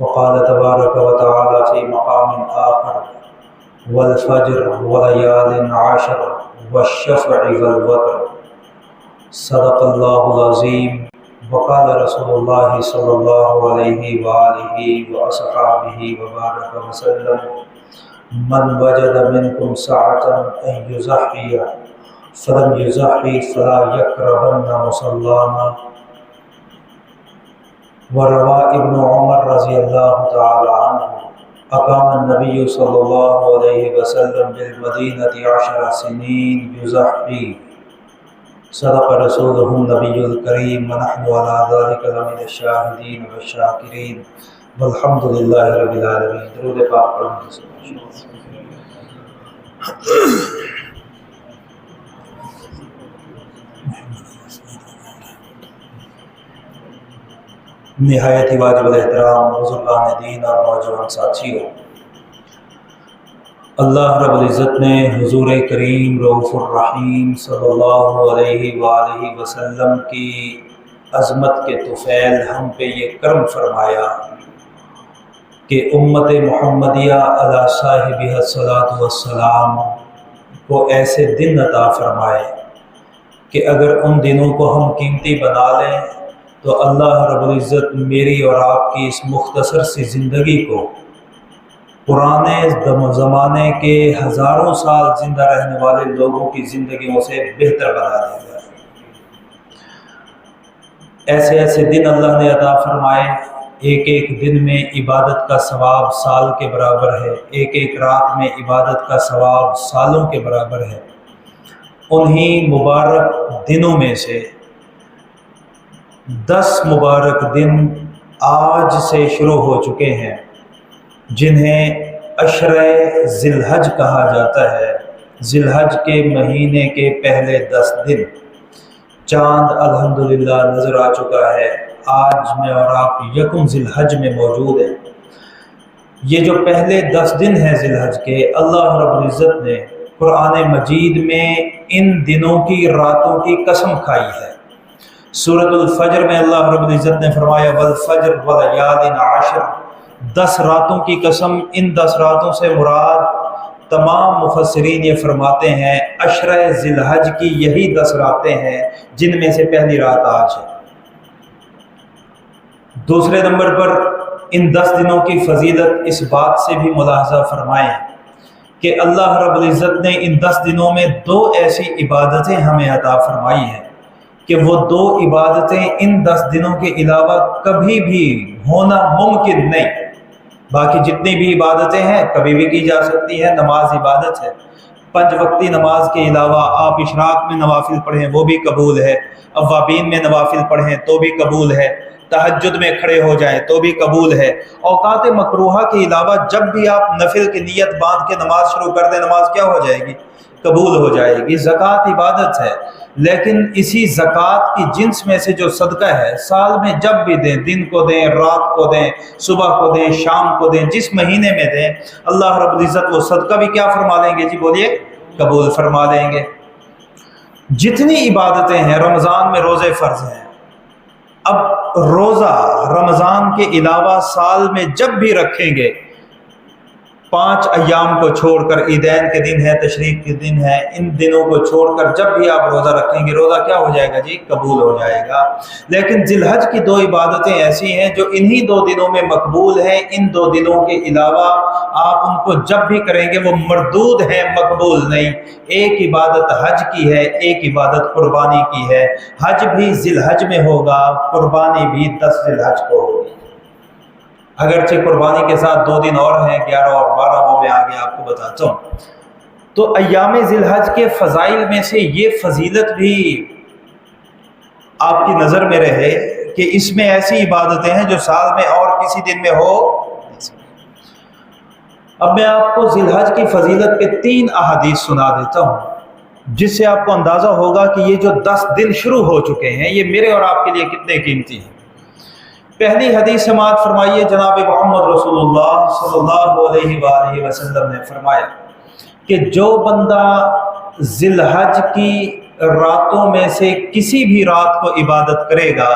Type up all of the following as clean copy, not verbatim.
وقال تبارك وتعالى في مقام آخر والفجر وليال عشر والشفع والوتر صدق الله العظيم. وقال رسول الله صلى الله عليه وآله وأصحابه وبارك وسلم: من وجد منكم سعة أن يضحي فلم يضحي فلا يقربن مصلانا. وروى ابن عمر رضی اللہ تعالی عنہ: اقام النبی صلی اللہ علیہ وسلم بالمدینہ 10 سنین یضحی. صدق رسولہ النبی الکریم ونحن علی ذلک لمن الشاہدین والشاکرین والحمد للہ رب العالمین. درود پاک پڑھیں. نہایت ہی واجب الاحترام بزرگان دین اور نوجوان ساتھیوں، اللہ رب العزت نے حضور کریم رؤوف الرحیم صلی اللہ علیہ وآلہ وسلم کی عظمت کے طفیل ہم پہ یہ کرم فرمایا کہ امت محمدیہ علی صاحبہ الصلاۃ والسلام کو ایسے دن عطا فرمائے کہ اگر ان دنوں کو ہم قیمتی بنا لیں تو اللہ رب العزت میری اور آپ کی اس مختصر سی زندگی کو پرانے زمانے کے ہزاروں سال زندہ رہنے والے لوگوں کی زندگیوں سے بہتر بنا دے گا. ایسے ایسے دن اللہ نے عطا فرمائے. ایک ایک دن میں عبادت کا ثواب سال کے برابر ہے، ایک ایک رات میں عبادت کا ثواب سالوں کے برابر ہے. انہی مبارک دنوں میں سے 10 مبارک دن آج سے شروع ہو چکے ہیں جنہیں عشرہ ذی الحج کہا جاتا ہے. ذی الحج کے مہینے کے پہلے 10 دن. چاند الحمدللہ نظر آ چکا ہے. آج میں اور آپ یکم ذی الحج میں موجود ہیں. یہ جو پہلے 10 دن ہیں ذی الحج کے، اللہ رب العزت نے قرآن مجید میں ان دنوں کی راتوں کی قسم کھائی ہے. سورۃ الفجر میں اللہ رب العزت نے فرمایا: والفجر ولیال عشر. 10 راتوں کی قسم. ان 10 راتوں سے مراد تمام مفسرین یہ فرماتے ہیں عشرہ ذی الحج کی یہی 10 راتیں ہیں جن میں سے پہلی رات آج ہے. دوسرے نمبر پر ان 10 دنوں کی فضیلت اس بات سے بھی ملاحظہ فرمائیں کہ اللہ رب العزت نے ان 10 دنوں میں 2 ایسی عبادتیں ہمیں عطا فرمائی ہیں کہ وہ 2 عبادتیں ان 10 دنوں کے علاوہ کبھی بھی ہونا ممکن نہیں. باقی جتنی بھی عبادتیں ہیں کبھی بھی کی جا سکتی ہیں. نماز عبادت ہے. 5 وقتی نماز کے علاوہ آپ اشراق میں نوافل پڑھیں وہ بھی قبول ہے، اوابین میں نوافل پڑھیں تو بھی قبول ہے، تہجد میں کھڑے ہو جائیں تو بھی قبول ہے. اوقات مکروہہ کے علاوہ جب بھی آپ نفل کی نیت باندھ کے نماز شروع کر دیں نماز کیا ہو جائے گی؟ قبول ہو جائے گی. زکوٰۃ عبادت ہے، لیکن اسی زکوٰۃ کی جنس میں سے جو صدقہ ہے سال میں جب بھی دیں، دن کو دیں، رات کو دیں، صبح کو دیں، شام کو دیں، جس مہینے میں دیں، اللہ رب العزت وہ صدقہ بھی کیا فرما لیں گے؟ جی بولیے، قبول فرما لیں گے. جتنی عبادتیں ہیں، رمضان میں روزے فرض ہیں. اب روزہ رمضان کے علاوہ سال میں جب بھی رکھیں گے، 5 ایام کو چھوڑ کر، عیدین کے دن ہے، تشریق کے دن ہے، ان دنوں کو چھوڑ کر جب بھی آپ روزہ رکھیں گے روزہ کیا ہو جائے گا؟ جی قبول ہو جائے گا. لیکن ذی الحج کی 2 عبادتیں ایسی ہیں جو انہی 2 دنوں میں مقبول ہیں. ان 2 دنوں کے علاوہ آپ ان کو جب بھی کریں گے وہ مردود ہیں، مقبول نہیں. ایک عبادت حج کی ہے، ایک عبادت قربانی کی ہے. حج بھی ذی الحج میں ہوگا، قربانی بھی 10 ذی الحج کو ہوگی. اگرچہ قربانی کے ساتھ 2 دن اور ہیں، 11 اور 12، وہ میں آگے آپ کو بتاتا ہوں. تو ایام ذی الحج کے فضائل میں سے یہ فضیلت بھی آپ کی نظر میں رہے کہ اس میں ایسی عبادتیں ہیں جو سال میں اور کسی دن میں ہو. اب میں آپ کو ذی الحج کی فضیلت کے 3 احادیث سنا دیتا ہوں جس سے آپ کو اندازہ ہوگا کہ یہ جو 10 دن شروع ہو چکے ہیں یہ میرے اور آپ کے لیے کتنے قیمتی ہیں. پہلی حدیث سماعت فرمائیے. جناب محمد رسول اللہ صلی اللہ علیہ وآلہ وسلم نے فرمایا کہ جو بندہ ذی الحج کی راتوں میں سے کسی بھی رات کو عبادت کرے گا،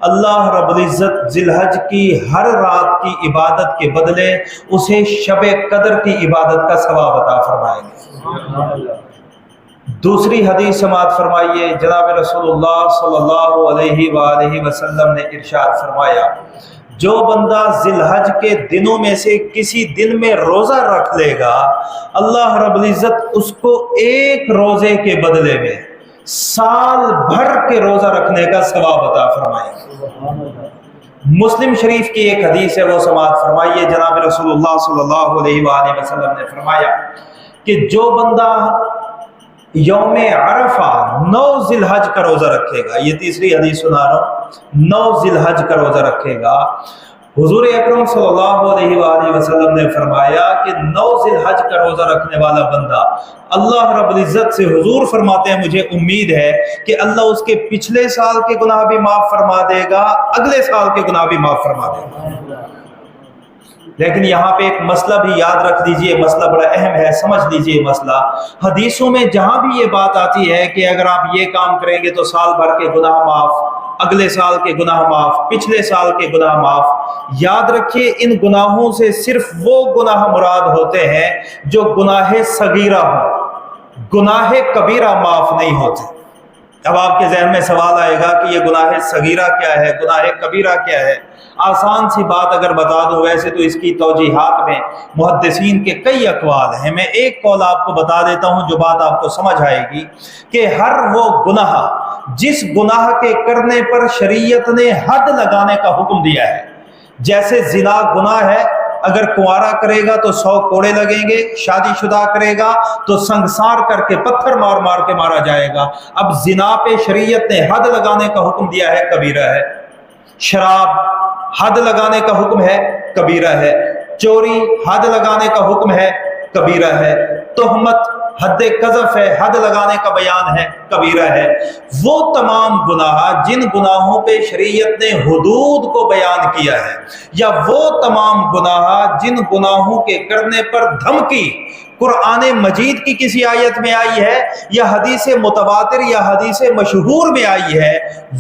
اللہ رب العزت ذی الحج کی ہر رات کی عبادت کے بدلے اسے شب قدر کی عبادت کا ثواب عطا فرمائیں گے۔ دوسری حدیث سماعت فرمائیے، جناب رسول اللہ صلی اللہ علیہ وآلہ وسلم نے ارشاد فرمایا، جو بندہ ذی الحج کے دنوں میں سے کسی دن میں روزہ رکھ لے گا، اللہ رب العزت اس کو ایک روزے کے بدلے میں سال بھر کے روزہ رکھنے کا ثواب عطا فرمائے گا۔ مسلم شریف کی ایک حدیث ہے، وہ سماعت فرمائیے، جناب رسول اللہ صلی اللہ علیہ وآلہ وسلم نے فرمایا کہ جو بندہ یوم عرفہ 9 ذی الحج کا روزہ رکھے گا، یہ تیسری حدیث سنا رہا ہوں، 9 ذی الحج کا روزہ رکھے گا، حضور اکرم صلی اللہ علیہ وآلہ وسلم نے فرمایا کہ 9 ذی الحج کا روزہ رکھنے والا بندہ، اللہ رب العزت سے حضور فرماتے ہیں مجھے امید ہے کہ اللہ اس کے پچھلے سال کے گناہ بھی معاف فرما دے گا، اگلے سال کے گناہ بھی معاف فرما دے گا۔ لیکن یہاں پہ ایک مسئلہ بھی یاد رکھ دیجئے، مسئلہ بڑا اہم ہے، سمجھ لیجئے مسئلہ۔ حدیثوں میں جہاں بھی یہ بات آتی ہے کہ اگر آپ یہ کام کریں گے تو سال بھر کے گناہ معاف، اگلے سال کے گناہ معاف، پچھلے سال کے گناہ معاف، یاد رکھیے ان گناہوں سے صرف وہ گناہ مراد ہوتے ہیں جو گناہ صغیرہ ہوں، گناہ کبیرہ معاف نہیں ہوتے۔ اب آپ کے ذہن میں سوال آئے گا کہ یہ گناہ صغیرہ کیا ہے، گناہ کبیرہ کیا ہے؟ آسان سی بات اگر بتا دوں، ویسے تو اس کی توجیحات میں محدثین کے کئی اقوال ہیں، میں ایک قول آپ کو بتا دیتا ہوں جو بات آپ کو سمجھ آئے گی کہ ہر وہ گناہ جس گناہ کے کرنے پر شریعت نے حد لگانے کا حکم دیا ہے، جیسے زنا گناہ ہے، اگر کنوارا کرے گا تو 100 کوڑے لگیں گے، شادی شدہ کرے گا تو سنگسار کر کے پتھر مار مار کے مارا جائے گا۔ اب زنا پہ شریعت نے حد لگانے کا حکم دیا ہے، کبیرہ ہے۔ شراب حد لگانے کا حکم ہے، کبیرہ ہے۔ چوری حد لگانے کا حکم ہے، کبیرہ ہے۔ تہمت حد قذف ہے، حد لگانے کا بیان ہے، کبیرہ ہے۔ وہ تمام گناہ جن گناہوں پہ شریعت نے حدود کو بیان کیا ہے، یا وہ تمام گناہ جن گناہوں کے کرنے پر دھمکی قرآن مجید کی کسی آیت میں آئی ہے یا حدیث متواتر یا حدیث مشہور میں آئی ہے،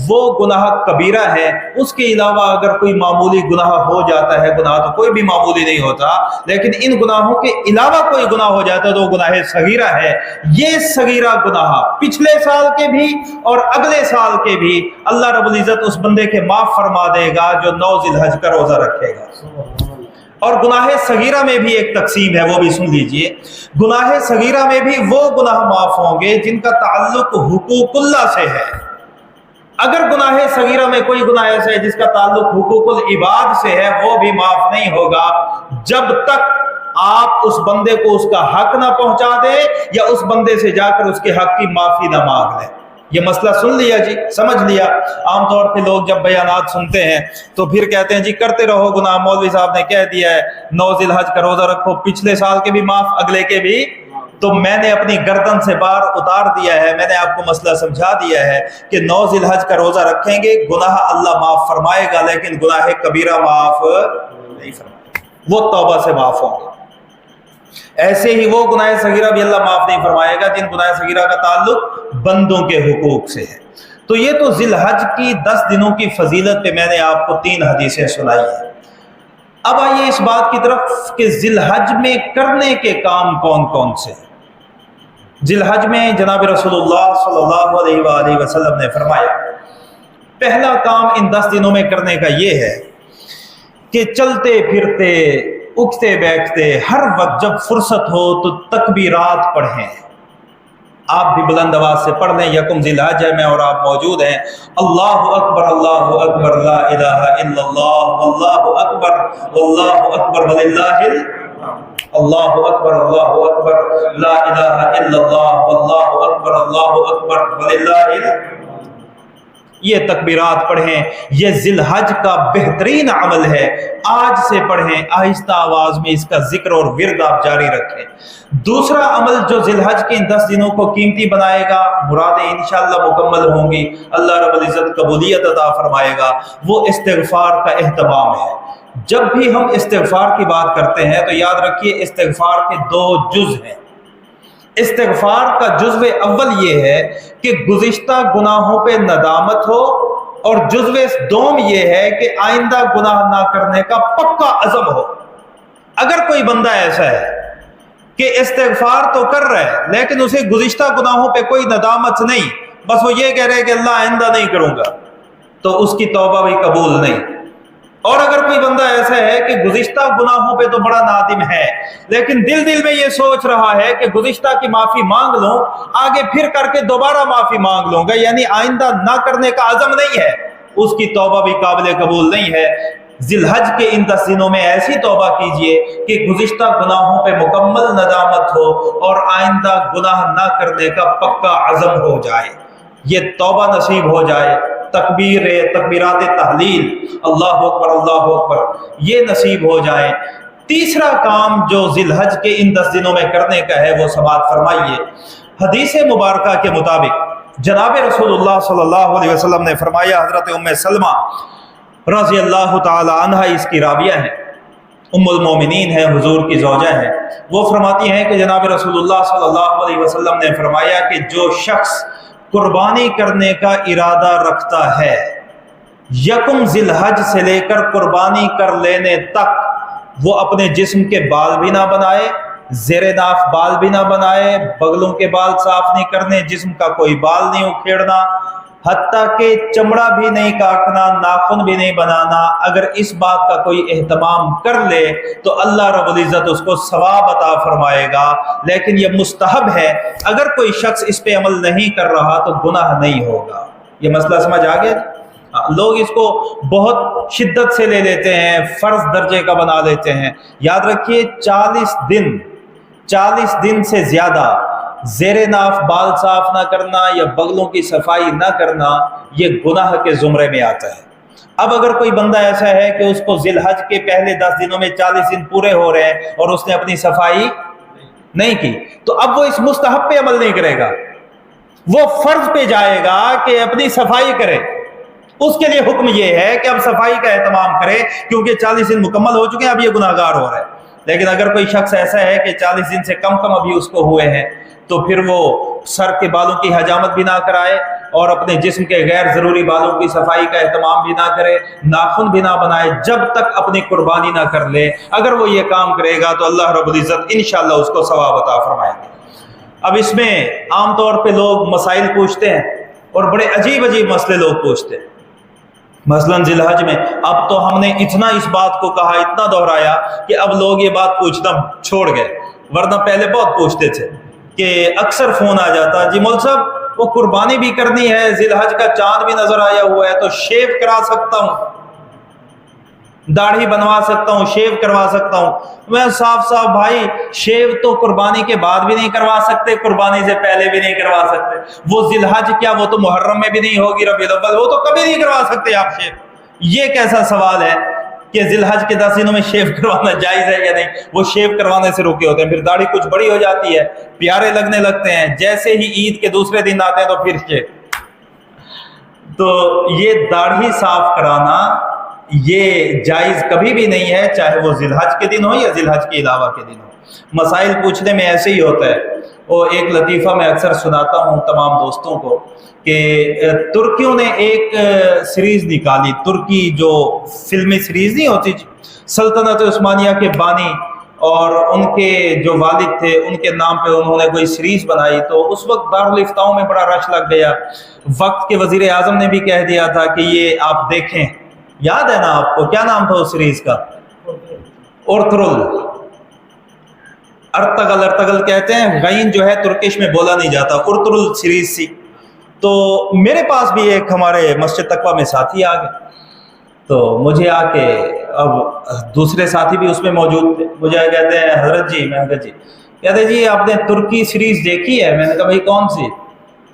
وہ گناہ کبیرہ ہے۔ اس کے علاوہ اگر کوئی معمولی گناہ ہو جاتا ہے، گناہ تو کوئی بھی معمولی نہیں ہوتا، لیکن ان گناہوں کے علاوہ کوئی گناہ ہو جاتا ہے تو وہ گناہ صغیرہ ہے۔ یہ صغیرہ گناہ پچھلے سال کے بھی اور اگلے سال کے بھی اللہ رب العزت اس بندے کے معاف فرما دے گا جو 9 ذی الحج کا روزہ رکھے گا۔ اور گناہ صغیرہ میں بھی ایک تقسیم ہے، وہ بھی سن لیجئے۔ گناہ صغیرہ میں بھی وہ گناہ معاف ہوں گے جن کا تعلق حقوق اللہ سے ہے۔ اگر گناہ صغیرہ میں کوئی گناہ ایسا ہے جس کا تعلق حقوق العباد سے ہے، وہ بھی معاف نہیں ہوگا جب تک آپ اس بندے کو اس کا حق نہ پہنچا دے یا اس بندے سے جا کر اس کے حق کی معافی نہ مانگ لے۔ یہ مسئلہ سن لیا جی، سمجھ لیا۔ عام طور پہ لوگ جب بیانات سنتے ہیں تو پھر کہتے ہیں جی کرتے رہو گناہ، مولوی صاحب نے کہہ دیا ہے 9 ذی الحج کا روزہ رکھو، پچھلے سال کے بھی معاف، اگلے کے بھی۔ تو میں نے اپنی گردن سے بار اتار دیا ہے، میں نے آپ کو مسئلہ سمجھا دیا ہے کہ 9 ذی الحج کا روزہ رکھیں گے، گناہ اللہ معاف فرمائے گا، لیکن گناہ کبیرہ معاف نہیں فرمائے گا، وہ توبہ سے معاف ہوں گے۔ ایسے ہی وہ گناہ صغیرہ بھی اللہ معاف نہیں فرمائے گا جن گناہ صغیرہ کا تعلق بندوں کے حقوق سے ہے۔ تو یہ تو ذی الحج کی 10 دنوں کی فضیلت پہ میں نے آپ کو 3 حدیثیں سنائی ہیں۔ اب آئیے اس بات کی طرف کہ ذی الحج میں کرنے کے کام کون کون سے ہیں۔ ذی الحج میں جناب رسول اللہ صلی اللہ علیہ وآلہ وسلم نے فرمایا پہلا کام ان 10 دنوں میں کرنے کا یہ ہے کہ چلتے پھرتے اٹھتے بیٹھتے ہر وقت جب فرصت ہو تو تکبیرات پڑھیں۔ آپ بھی بلند آواز سے پڑھ لیں، یکم ذی الحج ہے، میں اور آپ موجود ہیں۔ اللہ اکبر اللہ اکبر لا الہ الا اللہ واللہ اکبر واللہ اکبر وللہ اللہ اکبر اللہ اکبر لا الہ الا اللہ واللہ اکبر اللہ اکبر وللہ۔ یہ تکبیرات پڑھیں، یہ ذی الحج کا بہترین عمل ہے، آج سے پڑھیں، آہستہ آواز میں اس کا ذکر اور ورد آپ جاری رکھیں۔ دوسرا عمل جو ذی الحج کے ان 10 دنوں کو قیمتی بنائے گا، مرادیں انشاءاللہ مکمل ہوں گی، اللہ رب العزت قبولیت عطا فرمائے گا، وہ استغفار کا اہتمام ہے۔ جب بھی ہم استغفار کی بات کرتے ہیں تو یاد رکھیے استغفار کے 2 جز ہیں۔ इस्तिग़फ़ार का जुज़्व अव्वल ये है कि गुज़िश्ता गुनाहों पे नदामत हो, और जुज़्व दोम ये है कि आइंदा गुनाह ना करने का पक्का अज़म हो। अगर कोई बंदा ऐसा है कि इस्तिग़फ़ार तो कर रहा है लेकिन उसे गुज़िश्ता गुनाहों पे कोई नदामत नहीं, बस वो ये कह रहे हैं कि अल्लाह आइंदा नहीं करूँगा, तो उसकी तौबा भी कबूल नहीं। और अगर कोई बंदा ऐसा है कि गुज़िश्ता गुनाहों पे तो बड़ा नादिम है लेकिन दिल दिल में ये सोच रहा है कि गुज़िश्ता की माफ़ी मांग लूँ, आगे फिर करके दोबारा माफ़ी मांग लूँगा, यानी आइंदा ना करने का अज़म नहीं है, उसकी तौबा भी काबिल कबूल नहीं है। ज़िलहज के इन 10 दिनों में ऐसी तौबा कीजिए कि गुज़िश्ता गुनाहों पे मुकम्मल नदामत हो और आइंदा गुनाह ना करने का पक्का अज़म हो जाए, ये तौबा नसीब हो जाए। तकबीरात तहलील, अल्लाह अकबर, ये नसीब हो जाए। तीसरा काम जो ज़िलहज के इन 10 दिनों में करने का है वो समाअत फरमाइए। हदीस मुबारका के मुताबिक जनाब रसूलुल्लाह सल्लल्लाहु अलैहि वसल्लम ने फरमाया, हज़रत उम्मे सलमा रज़ी अल्लाह ताला अन्हा इसकी राविया है, उम्मुल मोमिनीन है, हुजूर की ज़ौजा है, वो फरमाती हैं कि जनाब रसूलुल्लाह सल्लल्लाहु अलैहि वसल्लम ने फरमाया कि जो शख्स कुर्बानी करने का इरादा रखता है, यकुम ज़िलहज से लेकर कुर्बानी कर लेने तक वो अपने जिस्म के बाल भी ना बनाए, ज़ेरे नाफ बाल भी ना बनाए, बगलों के बाल साफ नहीं करने, जिस्म का कोई बाल नहीं उखेड़ना, हत्ता कि चमड़ा भी नहीं काटना, नाखून भी नहीं बनाना। अगर इस बात का कोई एहतमाम कर ले तो अल्लाह रब्बुल इज़्ज़त उसको सवाब अता फरमाएगा, लेकिन यह मुस्तहब है। अगर कोई शख्स इस पे अमल नहीं कर रहा तो गुनाह नहीं होगा। ये मसला समझ आ गया? लोग इसको बहुत शिद्दत से ले लेते हैं, फर्ज दर्जे का बना लेते हैं। याद रखिए 40 दिन से ज्यादा ज़ेरे नाफ बाल साफ ना करना या बगलों की सफाई ना करना, ये गुनाह के जुमरे में आता है। अब अगर कोई बंदा ऐसा है कि उसको ज़िलहज के पहले 10 दिनों में 40 दिन पूरे हो रहे हैं और उसने अपनी सफाई नहीं की, तो अब वो इस मुस्तहब पे अमल नहीं करेगा, वो फर्ज पे जाएगा कि अपनी सफाई करे। उसके लिए हुक्म ये है कि अब सफाई का एहतमाम करे, क्योंकि 40 दिन मुकम्मल हो चुके हैं, अब ये गुनाहगार हो रहा है। लेकिन अगर कोई शख्स ऐसा है कि 40 दिन से कम अभी उसको हुए हैं, तो फिर वो सर के बालों की हजामत भी ना कराए और अपने जिस्म के गैर ज़रूरी बालों की सफाई का एहतमाम भी ना करे, नाखून भी ना बनाए, जब तक अपनी कुर्बानी ना कर ले। अगर वो ये काम करेगा तो अल्लाह रब्बुल इज़्ज़त इंशाअल्लाह उसको सवाब अता फरमाएंगे। अब इसमें आमतौर पे लोग मसाइल पूछते हैं और बड़े अजीब अजीब मसले लोग पूछते हैं। मसलन ज़िलहज में अब तो हमने इतना इस बात को कहा, इतना दोहराया कि अब लोग ये बात पूछना छोड़ गए, वरना पहले बहुत पूछते थे कि अक्सर फ़ोन आ जाता, जी मौलवी साहब वो कुर्बानी भी करनी है, ज़िलहज का चांद भी नज़र आया हुआ है, तो शेव करा सकता हूँ, दाढ़ी बनवा सकता हूँ, शेव करवा सकता हूँ। मैं साफ भाई, शेव तो कुर्बानी के बाद भी नहीं करवा सकते, कुर्बानी से पहले भी नहीं करवा सकते। वो ज़िलहज क्या, वो तो मुहर्रम में भी नहीं होगी, रबीउल अव्वल, वो तो कभी नहीं करवा सकते आप शेव। ये कैसा सवाल है कि ज़िलहज के 10 दिनों में शेव करवाना जायज़ है या नहीं? वो शेव करवाने से रुके होते हैं, फिर दाढ़ी कुछ बड़ी हो जाती है, प्यारे लगने लगते हैं, जैसे ही ईद के दूसरे दिन आते हैं तो फिर शेव। तो ये दाढ़ी साफ कराना ये जायज़ कभी भी नहीं है, चाहे वो ज़िलहज के दिन हो या ज़िलहज के अलावा के दिन हो। मसाइल पूछने में ऐसे ही होता है। और एक लतीफ़ा मैं अक्सर सुनाता हूँ तमाम दोस्तों को कि तुर्कियों ने एक सीरीज़ निकाली, तुर्की जो फिल्मी सीरीज़ नहीं होती, सल्तनत उस्मानिया के बानी और उनके जो वालिद थे उनके नाम पे उन्होंने कोई सीरीज़ बनाई। तो उस वक्त दारुल इफ्ताओं में बड़ा रश लग गया। वक्त के वज़ीर आज़म ने भी कह दिया था कि ये आप देखें। याद है ना आपको, क्या नाम था उस सीरीज का? अर्तुगरुल। अर्तगल कहते हैं, गईन जो है तुर्किश में बोला नहीं जाता। अर्तुगरुल सीरीज सी। तो मेरे पास भी एक हमारे मस्जिद तकवा में साथी आ गए, तो मुझे आके, अब दूसरे साथी भी उसमें मौजूद थे, मुझे कहते हैं हजरत जी, मैं जी कहते जी आपने तुर्की सीरीज देखी है? मैंने कहा भाई कौन सी?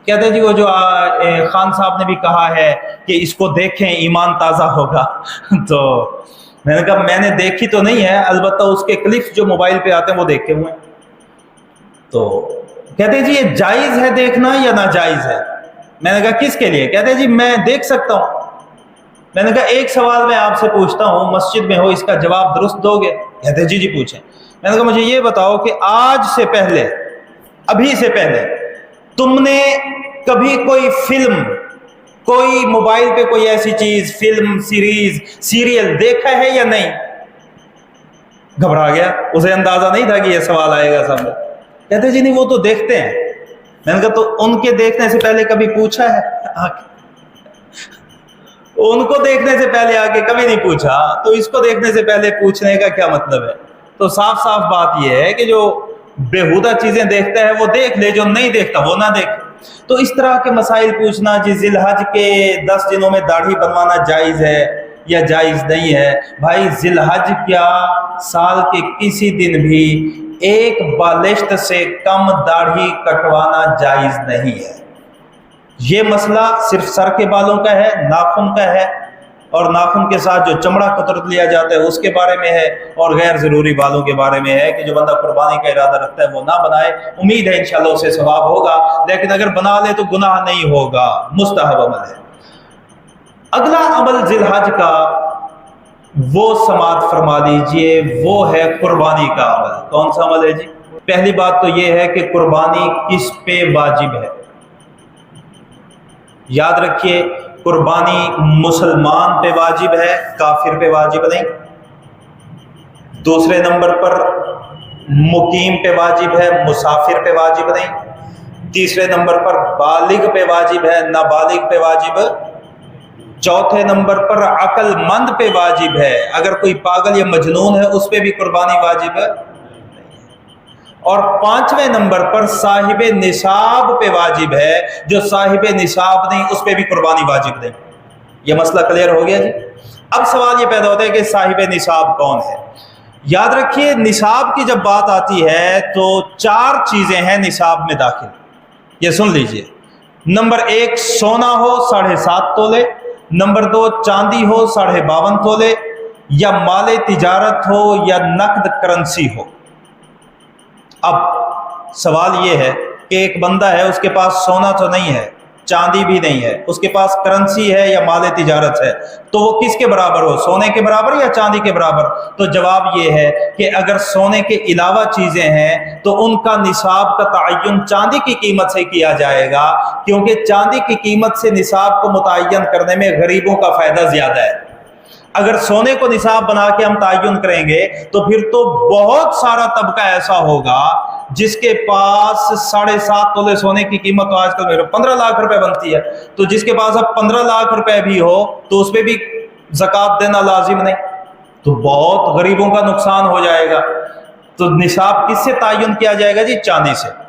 कहते जी वो जो खान साहब ने भी कहा है कि इसको देखें, ईमान ताज़ा होगा। तो मैंने कहा मैंने देखी तो नहीं है, अलबत्ता उसके क्लिप्स जो मोबाइल पे आते हैं वो देखे हुए हैं। तो कहते जी ये जायज़ है देखना या नाजायज़ है? मैंने कहा किसके लिए? कहते जी मैं देख सकता हूँ। मैंने कहा एक सवाल मैं आपसे पूछता हूँ, मस्जिद में हो, इसका जवाब दुरुस्त दोगे? कहते जी पूछें। मैंने कहा मुझे ये बताओ कि आज से पहले अभी से पहले तुमने कभी कोई फिल्म, कोई मोबाइल पे कोई ऐसी चीज, फिल्म, सीरीज, सीरियल देखा है या नहीं? घबरा गया, उसे अंदाजा नहीं था कि यह सवाल आएगा सामने। कहते जी नहीं, वो तो देखते हैं। मैंने कहा तो उनके देखने से पहले कभी पूछा है आके? उनको देखने से पहले आके कभी नहीं पूछा, तो इसको देखने से पहले पूछने का क्या मतलब है? तो साफ साफ बात यह है कि जो बेहुदा चीजें देखता है वो देख ले, जो नहीं देखता वो ना देखे। तो इस तरह के मसाइल पूछना, जी जिलहज के 10 दिनों में दाढ़ी बनवाना जायज है या जायज नहीं है, भाई जिलहज क्या, साल के किसी दिन भी एक बालिश्त से कम दाढ़ी कटवाना जायज नहीं है। ये मसला सिर्फ सर के बालों का है, नाखून का है, और नाखून के साथ जो चमड़ा कुतर लिया जाता है उसके बारे में है, और गैर जरूरी बालों के बारे में है कि जो बंदा कुर्बानी का इरादा रखता है वो ना बनाए। उम्मीद है इंशाल्लाह उसे सवाब होगा, लेकिन अगर बना ले तो गुनाह नहीं होगा, मुस्तहब अमल है। अगला अमल जिलहज का वो समाअत फरमा लीजिए, वो है कुर्बानी का अमल। कौन सा अमल है जी? पहली बात तो ये है कि कुर्बानी किस पे वाजिब है। याद रखिए, कुर्बानी मुसलमान पे वाजिब है, काफिर पे वाजिब नहीं। दूसरे नंबर पर मुकीम पे वाजिब है, मुसाफिर पे वाजिब नहीं। तीसरे नंबर पर बालिग पे वाजिब है, नाबालिग पे वाजिब। चौथे नंबर पर अक्लमंद पे वाजिब है, अगर कोई पागल या मजनून है उस पे भी कुर्बानी वाजिब है। और पांचवें नंबर पर साहिबे निसाब पे वाजिब है, जो साहिबे निसाब नहीं उस पे भी कुर्बानी वाजिब नहीं। ये मसला क्लियर हो गया जी। अब सवाल ये पैदा होता है कि साहिबे निसाब कौन है। याद रखिए, निसाब की जब बात आती है तो 4 चीजें हैं निसाब में दाखिल, ये सुन लीजिए। नंबर 1 सोना हो 7.5 तोले, नंबर 2 चांदी हो 52.5 तोले, या माले तिजारत हो या नकद करेंसी हो। अब सवाल यह है कि एक बंदा है, उसके पास सोना तो नहीं है, चांदी भी नहीं है, उसके पास करेंसी है या माले तिजारत है, तो वो किसके बराबर हो, सोने के बराबर या चांदी के बराबर? तो जवाब ये है कि अगर सोने के अलावा चीजें हैं तो उनका निसाब का तयन चांदी की कीमत से किया जाएगा, क्योंकि चांदी की कीमत से निसाब को मुतय्यन करने में गरीबों का फायदा ज्यादा है। अगर सोने को निसाब बना के हम तयन करेंगे तो फिर तो बहुत सारा तबका ऐसा होगा जिसके पास 7.5 तोले सोने की कीमत तो आजकल 15 लाख रुपए बनती है, तो जिसके पास अब 15 लाख रुपए भी हो तो उस पर भी ज़कात देना लाजिम नहीं, तो बहुत गरीबों का नुकसान हो जाएगा। तो निसाब किससे तयन किया जाएगा जी? चांदी से।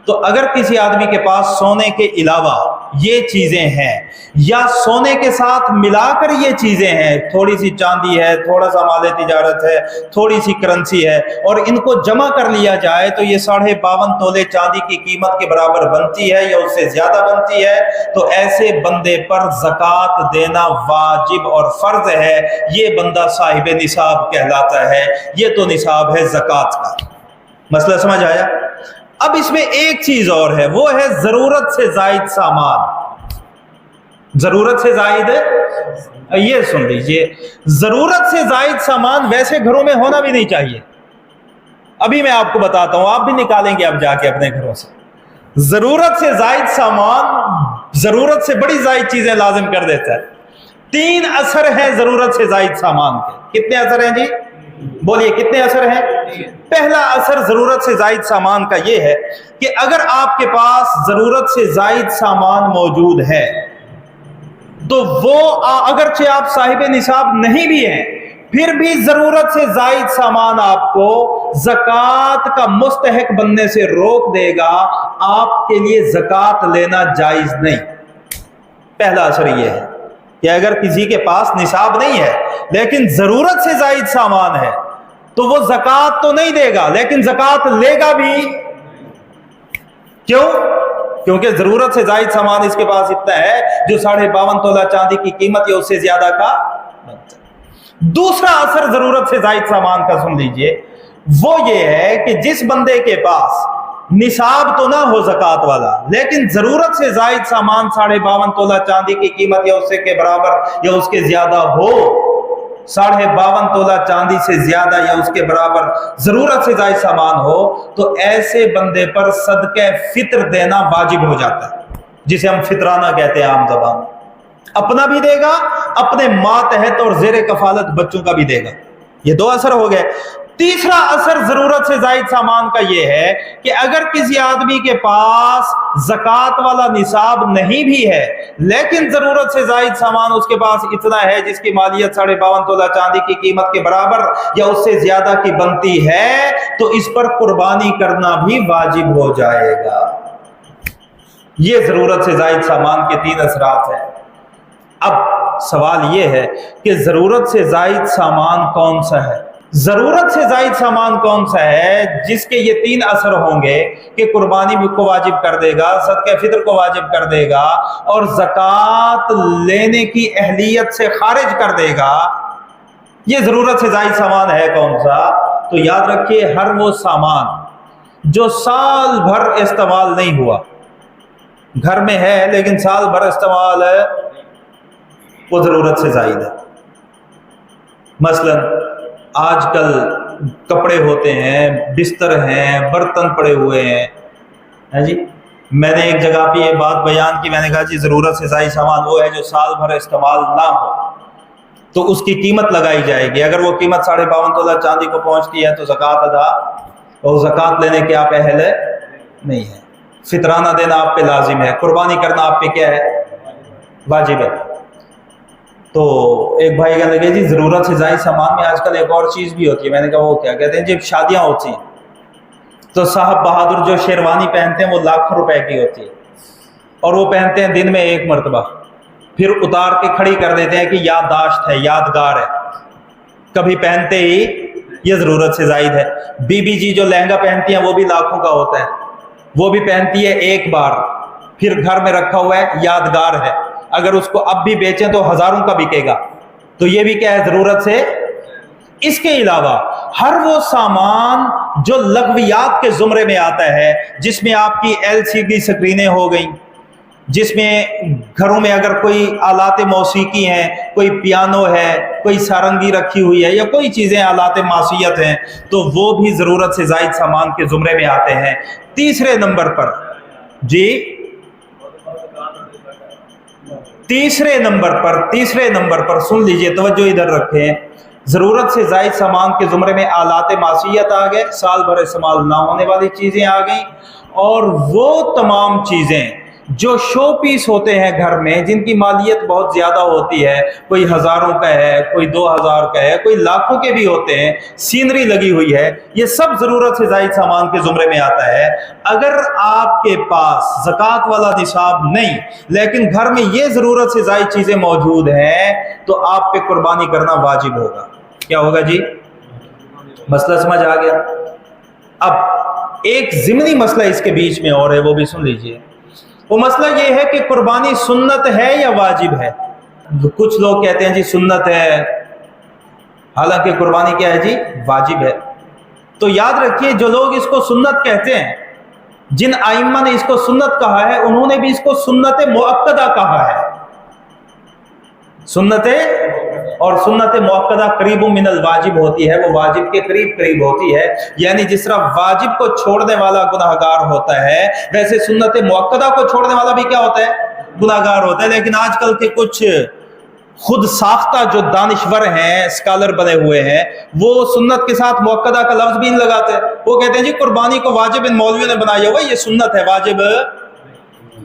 तो अगर किसी आदमी के पास सोने के अलावा ये चीजें हैं या सोने के साथ मिलाकर ये चीजें हैं, थोड़ी सी चांदी है, थोड़ा सा माले तिजारत है, थोड़ी सी करेंसी है, और इनको जमा कर लिया जाए तो ये 52.5 तोले चांदी की कीमत के बराबर बनती है या उससे ज्यादा बनती है, तो ऐसे बंदे पर ज़कात देना वाजिब और फर्ज है। ये बंदा साहिब निसाब कहलाता है। ये तो निसाब है ज़कात का। मसला समझ आया? अब इसमें एक चीज और है, वो है जरूरत से जायद सामान। जरूरत से जायद, ये सुन लीजिए, जरूरत से जायद सामान वैसे घरों में होना भी नहीं चाहिए। अभी मैं आपको बताता हूं, आप भी निकालेंगे अब जाके अपने घरों से। जरूरत से जायद सामान जरूरत से बड़ी जायद चीजें लाजिम कर देता है। 3 असर हैं जरूरत से जायद सामान के। कितने असर हैं जी? बोलिए कितने असर हैं? पहला असर जरूरत से जायद सामान का यह है कि अगर आपके पास जरूरत से जायद सामान मौजूद है तो वो अगरचे आप साहिब निसाब नहीं भी हैं, फिर भी जरूरत से जायद सामान आपको ज़कात का मुस्तहक बनने से रोक देगा। आपके लिए ज़कात लेना जायज नहीं। पहला असर यह है कि अगर किसी के पास निसाब नहीं है लेकिन जरूरत से जायद सामान है तो वो ज़कात तो नहीं देगा, लेकिन ज़कात लेगा भी। क्यों? क्योंकि जरूरत से जायद सामान इसके पास इतना है जो 52.5 तोला चांदी की कीमत या उससे ज्यादा का। दूसरा असर जरूरत से जायद सामान का सुन लीजिए, वो ये है कि जिस बंदे के पास निसाब तो ना हो ज़कात वाला, लेकिन जरूरत से जायद सामान 52.5 तोला चांदी की कीमत या उससे के बराबर या उसके ज्यादा हो, 52.5 तोला चांदी से ज्यादा या उसके बराबर जरूरत से ज्यादा सामान हो, तो ऐसे बंदे पर सदका फित्र देना वाजिब हो जाता है, जिसे हम फितराना कहते हैं आम जबान। अपना भी देगा, अपने मातहत और जेर कफालत बच्चों का भी देगा। ये 2 असर हो गए। तीसरा असर जरूरत से जायद सामान का यह है कि अगर किसी आदमी के पास ज़कात वाला निसाब नहीं भी है, लेकिन जरूरत से जायद सामान उसके पास इतना है जिसकी मालियत 52.5 तोला चांदी की कीमत के बराबर या उससे ज्यादा की बनती है, तो इस पर कुर्बानी करना भी वाजिब हो जाएगा। ये जरूरत से जायद सामान के 3 असरात हैं। अब सवाल यह है कि जरूरत से जायद सामान कौन सा है? जरूरत से जायद सामान कौन सा है जिसके ये 3 असर होंगे कि कुर्बानी को वाजिब कर देगा, सदका फित्र को वाजिब कर देगा और ज़कात लेने की अहलियत से खारिज कर देगा? ये जरूरत से जायद सामान है कौन सा? तो याद रखिए, हर वो सामान जो साल भर इस्तेमाल नहीं हुआ, घर में है लेकिन साल भर इस्तेमाल है, वो जरूरत से जायद है। मसलन आजकल कपड़े होते हैं, बिस्तर हैं, बर्तन पड़े हुए हैं जी। मैंने एक जगह पे ये बात बयान की, मैंने कहा जी जरूरत से ज़ायद सामान वो है जो साल भर इस्तेमाल ना हो, तो उसकी कीमत लगाई जाएगी। अगर वो कीमत 52.5 तोला चांदी को पहुंचती है तो ज़कात अदा, और ज़कात लेने के आप अहल नहीं है। फितराना देना आप पे लाजिम है, कुर्बानी करना आप पे क्या है? वाजिब है। तो एक भाई कहने लगे जी जरूरत से ज़ायद सामान में आजकल एक और चीज़ भी होती है। मैंने कहा वो क्या? कहते हैं जब शादियां होती हैं तो साहब बहादुर जो शेरवानी पहनते हैं वो लाखों रुपए की होती है, और वो पहनते हैं दिन में 1 मरतबा, फिर उतार के खड़ी कर देते हैं कि याददाश्त है, यादगार है, कभी पहनते ही ये जरूरत से ज़ायद है। बीबी जी जो लहंगा पहनती हैं वो भी लाखों का होता है, वो भी पहनती है एक बार, फिर घर में रखा हुआ है, यादगार है, अगर उसको अब भी बेचें तो हजारों का बिकेगा। तो ये भी क्या है? जरूरत से। इसके अलावा हर वो सामान जो लग़वियात के जुमरे में आता है, जिसमें आपकी LCD स्क्रीनें हो गई, जिसमें घरों में अगर कोई आलात मौसीकी हैं, कोई पियानो है, कोई सारंगी रखी हुई है, या कोई चीज़ें आलात मासियत हैं, तो वो भी ज़रूरत से ज़ायद सामान के ज़ुमरे में आते हैं। तीसरे नंबर पर तीसरे नंबर पर सुन लीजिए, तवज्जो इधर रखें, ज़रूरत से ज़ायद सामान के ज़ुमरे में आलात मासियत आ गए, साल भर इस्तेमाल ना होने वाली चीज़ें आ गई, और वो तमाम चीज़ें जो शो पीस होते हैं घर में, जिनकी मालियत बहुत ज़्यादा होती है, कोई हज़ारों का है, कोई 2000 का है, कोई लाखों के भी होते हैं, सीनरी लगी हुई है, ये सब ज़रूरत से ज़ायद सामान के ज़ुमरे में आता है। अगर आपके पास ज़कात वाला निसाब नहीं, लेकिन घर में ये ज़रूरत से ज़ायद चीज़ें मौजूद हैं, तो आप पे कुर्बानी करना वाजिब होगा। क्या होगा जी? मसला समझ आ गया? अब एक ज़िमनी मसला इसके बीच में और है, वो भी सुन लीजिए। वो मसला ये है कि कुर्बानी सुन्नत है या वाजिब है? कुछ लोग कहते हैं जी सुन्नत है, हालांकि कुर्बानी क्या है जी? वाजिब है। तो याद रखिए, जो लोग इसको सुन्नत कहते हैं, जिन आइम्मा ने इसको सुन्नत कहा है, उन्होंने भी इसको सुन्नत मुअक्कदा कहा है। सुन्नत और सुन्नत मुअक्कदा करीब मिनल वाजिब होती है, वो वाजिब के करीब करीब होती है। यानी जिस तरह वाजिब को छोड़ने वाला गुनाहगार होता है, वैसे सुन्नत मुअक्कदा को छोड़ने वाला भी क्या होता है? गुनाहगार होता है। लेकिन आजकल के कुछ खुद साख्ता जो दानिश्वर हैं, स्कॉलर बने हुए हैं, वो सुन्नत के साथ मुअक्कदा का लफ्ज भी नहीं लगाते। वो कहते हैं जी कुर्बानी को वाजिब इन मौलवियों ने बनाया हुआ, ये सुन्नत है, वाजिब।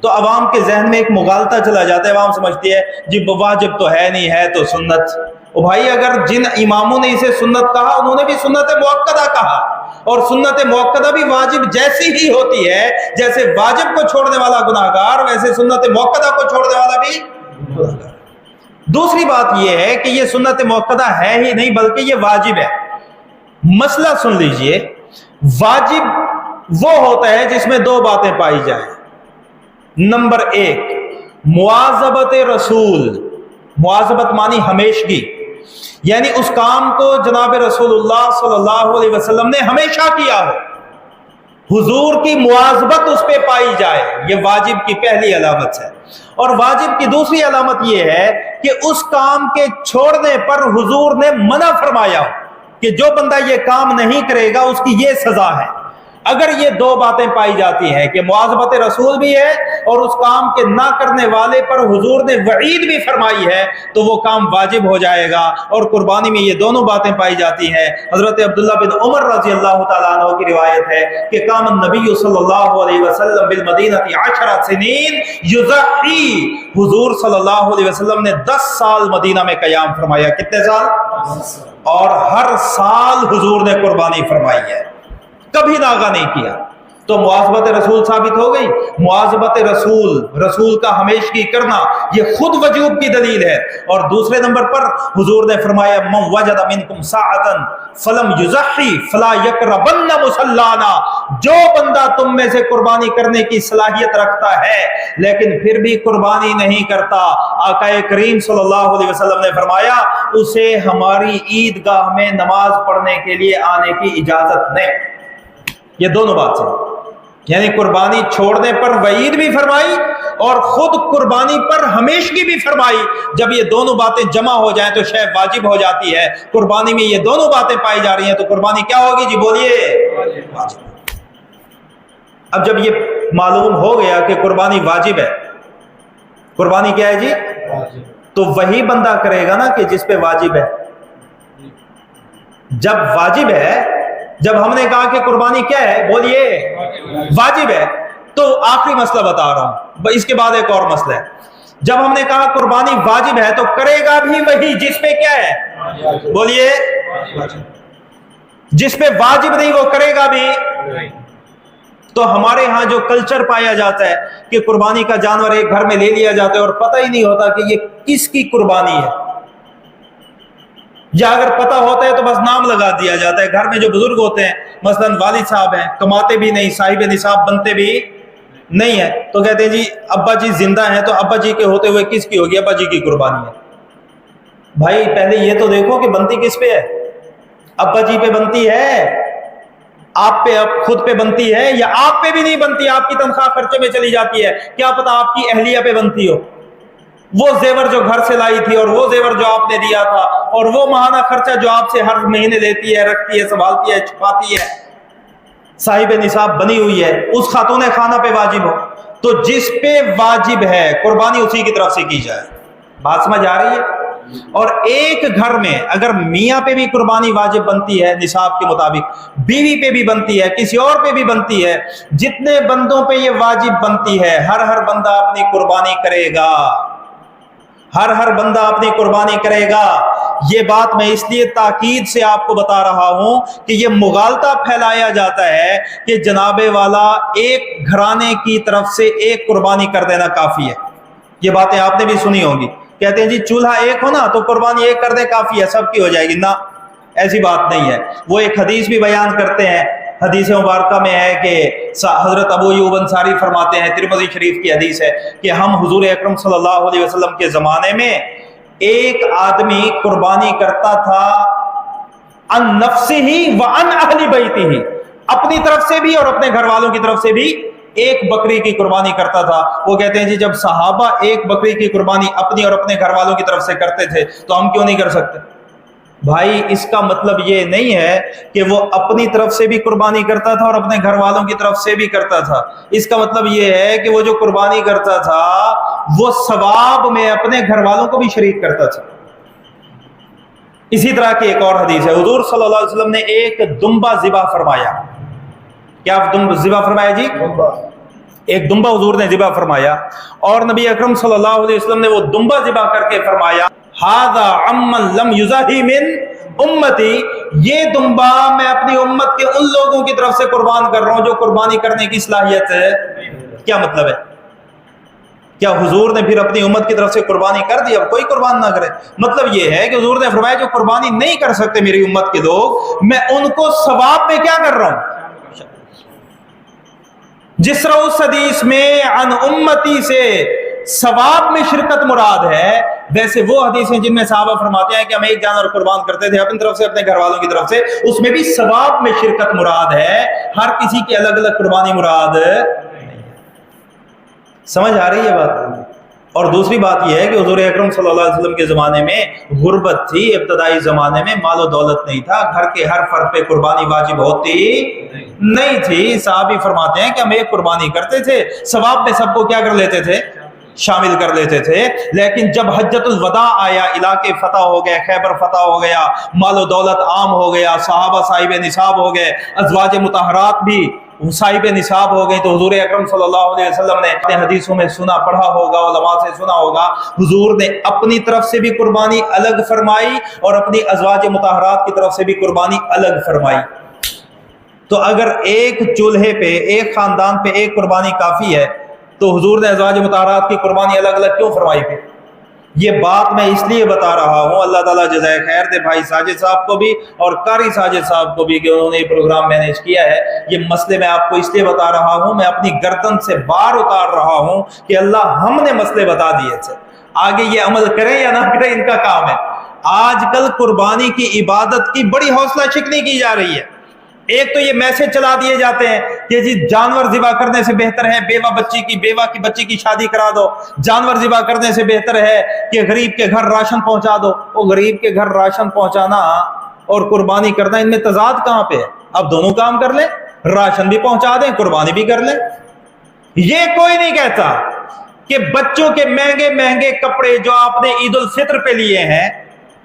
तो अवाम के जहन में एक मुगालता चला जाता है, अवाम समझती है जी वाजिब तो है नहीं, है तो सुन्नत। ओ भाई, अगर जिन इमामों ने इसे सुन्नत कहा, उन्होंने भी सुन्नत मुअक्कदा कहा, और सुन्नत मुअक्कदा भी वाजिब जैसी ही होती है। जैसे वाजिब को छोड़ने वाला गुनाहगार, वैसे सुन्नत मुअक्कदा को छोड़ने वाला भी गुनाहगार। दूसरी बात यह है कि यह सुन्नत मुअक्कदा है ही नहीं, बल्कि यह वाजिब है। मसला सुन लीजिए, वाजिब वो होता है जिसमें 2 बातें पाई जाए। नंबर 1, मुआज़बत रसूल। मुआज़बत मानी हमेशगी, यानी उस काम को जनाब रसूलुल्लाह सल्लल्लाहु अलैहि वसल्लम ने हमेशा किया हो। हुजूर की मुआज़बत उस पे पाई जाए, ये वाजिब की पहली अलामत है। और वाजिब की दूसरी अलामत ये है कि उस काम के छोड़ने पर हुजूर ने मना फरमाया कि जो बंदा ये काम नहीं करेगा उसकी ये सजा है। अगर ये दो बातें पाई जाती हैं कि मुआज़बत रसूल भी है और उस काम के ना करने वाले पर हुजूर ने वईद भी फरमाई है, तो वो काम वाजिब हो जाएगा। और कुर्बानी में ये दोनों बातें पाई जाती हैं। हजरत अब्दुल्ला बिन उमर रजी अल्लाह तआला अन्हु की रिवायत है कि काम नबी सल्लल्लाहु अलैहि वसल्लम बिल मदीनती 10 सिनीन युज़ही, हुजूर सल्लल्लाहु अलैहि वसल्लम ने 10 साल मदीना में क़याम फरमाया। कितने साल? और हर साल हुजूर ने कुर्बानी फरमाई है, कभी नागा नहीं किया। तो मुआज़बत रसूल साबित हो गई। मुआज़बत रसूल का हमेशगी करना ये खुद वजूब की दलील है। और दूसरे नंबर पर हुजूर ने फरमाया मन वजद मिनकुम साअतन फलम युज़ही फला यक़रबन्न मुसल्लाना, जो बंदा तुम में से कुर्बानी करने की सलाहियत रखता है लेकिन फिर भी कुर्बानी नहीं करता, आका करीम सल्लल्लाहु अलैहि वसल्लम ने फरमाया उसे हमारी ईदगाह में नमाज पढ़ने के लिए आने की इजाजत नहीं। ये दोनों बात है, यानी कुर्बानी छोड़ने पर वईद भी फरमाई और खुद कुर्बानी पर हमेशगी भी फरमाई। जब ये दोनों बातें जमा हो जाएं तो शय वाजिब हो जाती है। कुर्बानी में ये दोनों बातें पाई जा रही हैं तो कुर्बानी क्या होगी जी? बोलिए, वाजिब। अब जब ये मालूम हो गया कि कुर्बानी वाजिब है, कुर्बानी क्या है जी? तो वही बंदा करेगा ना कि जिस पे वाजिब है। जब वाजिब है, जब हमने कहा कि कुर्बानी क्या है, बोलिए वाजिब है, तो आखिरी मसला बता रहा हूं, इसके बाद एक और मसला है। जब हमने कहा कुर्बानी वाजिब है तो करेगा भी वही जिस पे क्या है, बोलिए जिस पे वाजिब नहीं वो करेगा भी। तो हमारे यहां जो कल्चर पाया जाता है कि कुर्बानी का जानवर एक घर में ले लिया जाता है और पता ही नहीं होता कि ये किसकी कुर्बानी है, या अगर पता होता है तो बस नाम लगा दिया जाता है। घर में जो बुजुर्ग होते हैं, मसलन वालिद साहब हैं, कमाते भी नहीं, साहिब निसाब बनते भी नहीं है, तो कहते हैं जी अब्बा जी जिंदा हैं तो अब्बा जी के होते हुए किसकी होगी? अब्बा जी की कुर्बानी है। भाई पहले ये तो देखो कि बनती किस पे है। अब्बा जी पे बनती है, आप पे, अब खुद पे बनती है, या आप पे भी नहीं बनती, आपकी तनख्वाह खर्चे में चली जाती है, क्या पता आपकी अहलिया पे बनती हो। वो जेवर जो घर से लाई थी और वो जेवर जो आपने दिया था और वो माहाना खर्चा जो आपसे हर महीने लेती है, रखती है, संभालती है, छुपाती है, साहिब निसाब बनी हुई है, उस खातून खाना पे वाजिब हो। तो जिस पे वाजिब है कुर्बानी उसी की तरफ से की जाए। बात समझ आ रही है? और एक घर में अगर मियाँ पे भी कुर्बानी वाजिब बनती है निसाब के मुताबिक, बीवी पे भी बनती है, किसी और पे भी बनती है, जितने बंदों पे ये वाजिब बनती है हर बंदा अपनी कुर्बानी करेगा, हर बंदा अपनी कुर्बानी करेगा। ये बात मैं इसलिए ताकीद से आपको बता रहा हूं कि ये मुगालता फैलाया जाता है कि जनाबे वाला एक घराने की तरफ से एक कुर्बानी कर देना काफी है। ये बातें आपने भी सुनी होंगी, कहते हैं जी चूल्हा एक हो ना तो कुर्बानी एक कर दे काफी है, सबकी हो जाएगी। ना, ऐसी बात नहीं है। वो एक हदीस भी बयान करते हैं, हदीस मुबारका में है कि हजरत अबू अय्यूब अंसारी फरमाते हैं, तिरमिज़ी शरीफ की हदीस है कि हम हुजूर अकरम सल्लल्लाहु अलैहि वसल्लम के ज़माने में एक आदमी कुर्बानी करता था अन नफ्सिही व अन अहली बैतिही, अपनी तरफ से भी और अपने घर वालों की तरफ से भी एक बकरी की कुर्बानी करता था। वो कहते हैं जी जब सहाबा एक बकरी की कुर्बानी अपनी और अपने घर वालों की तरफ से करते थे तो हम क्यों नहीं कर सकते? भाई इसका मतलब ये नहीं है कि वो अपनी तरफ से भी कुर्बानी करता था और अपने घर वालों की तरफ से भी करता था। इसका मतलब ये है कि वो जो कुर्बानी करता था वो सवाब में अपने घर वालों को भी शरीक करता था। इसी तरह की एक और हदीस है, हुजूर सल्लल्लाहु अलैहि वसल्लम ने एक दुम्बा ज़िबा फरमाया। क्या ज़िबा फरमाया जी? एक दुम्बा हुजूर ने ज़िबा फरमाया और नबी अकरम सल्लल्लाहु अलैहि वसल्लम ने वो दुम्बा ज़िबा करके फरमाया हादा अम्मन लम युज़ही मिन उम्मती, ये दुम्बा मैं अपनी उम्मत के उन लोगों की तरफ से कुर्बान कर रहा हूं जो कुर्बानी करने की सलाहियत है। क्या मतलब है? क्या हुजूर ने फिर अपनी उम्मत की तरफ से कुर्बानी कर दी, अब कोई कुर्बान ना करे? मतलब ये है कि हुजूर ने फरमाया जो कुर्बानी नहीं कर सकते मेरी उम्मत के लोग, मैं उनको सवाब में क्या कर रहा हूं। जिस तरह उस हदीस में अन उम्मती से सवाब में शिरकत मुराद है, वैसे वो हदीसें जिनमें सहाबा फरमाते हैं कि हम एक जानवर कुर्बान करते थे अपनी तरफ से, अपने घर वालों की तरफ से, उसमें भी सवाब में शिरकत मुराद है, हर किसी की अलग अलग कुर्बानी मुराद नहीं है। समझ आ रही है बात? और दूसरी बात यह है कि हुजूर अकरम सल्लल्लाहु अलैहि वसल्लम के ज़माने में गुर्बत थी, इब्तदाई ज़माने में मालो दौलत नहीं था, घर के हर फर्द पे कुर्बानी वाजिब होती नहीं थी। साहबी फरमाते हैं कि हम एक कुर्बानी करते थे, सवाब में सबको क्या कर लेते थे, शामिल कर लेते थे। लेकिन जब हज्जतुल वदा आया, इलाके फतह हो गए, खैबर फतह हो गया, मालो दौलत आम हो गया, सहाबा साहिब निसाब हो गए, अज़वाज मुतहरात भी साहिब निसाब हो गई, तो हुजूर अकरम सल्लल्लाहु अलैहि वसल्लम ने अपने हदीसों में सुना, पढ़ा होगा, उलमा से सुना होगा, हुजूर ने अपनी तरफ से भी कुर्बानी अलग फरमाई और अपनी अज़वाज मुतहरात की तरफ से भी कुर्बानी अलग फरमाई। तो अगर एक चूल्हे पे, एक खानदान पे एक कुर्बानी काफी है, तो हुजूर ने अज़वाज मुतहरात की कुर्बानी अलग अलग क्यों फरमाई थी? ये बात मैं इसलिए बता रहा हूँ, अल्लाह ताला जज़ाए खैर दे भाई साजिद साहब को भी और कारी साजिद साहब को भी कि उन्होंने ये प्रोग्राम मैनेज किया है। ये मसले मैं आपको इसलिए बता रहा हूँ, मैं अपनी गर्दन से बार उतार रहा हूँ कि अल्लाह हमने मसले बता दिए थे, आगे ये अमल करें या ना करें इनका काम है। आजकल कुर्बानी की इबादत की बड़ी हौसला शिकनी की जा रही है। एक तो ये मैसेज चला दिए जाते हैं कि जी जानवर ज़िबा करने से बेहतर है बेवा की बच्ची की शादी करा दो, जानवर ज़िबा करने से बेहतर है कि गरीब के घर राशन पहुंचा दो। वो गरीब के घर राशन पहुंचाना और कुर्बानी करना, इनमें तजाद कहां पे है? अब दोनों काम कर ले, राशन भी पहुंचा दें, कुर्बानी भी कर ले। ये कोई नहीं कहता कि बच्चों के महंगे महंगे कपड़े जो आपने ईद उल फित्र पे लिए हैं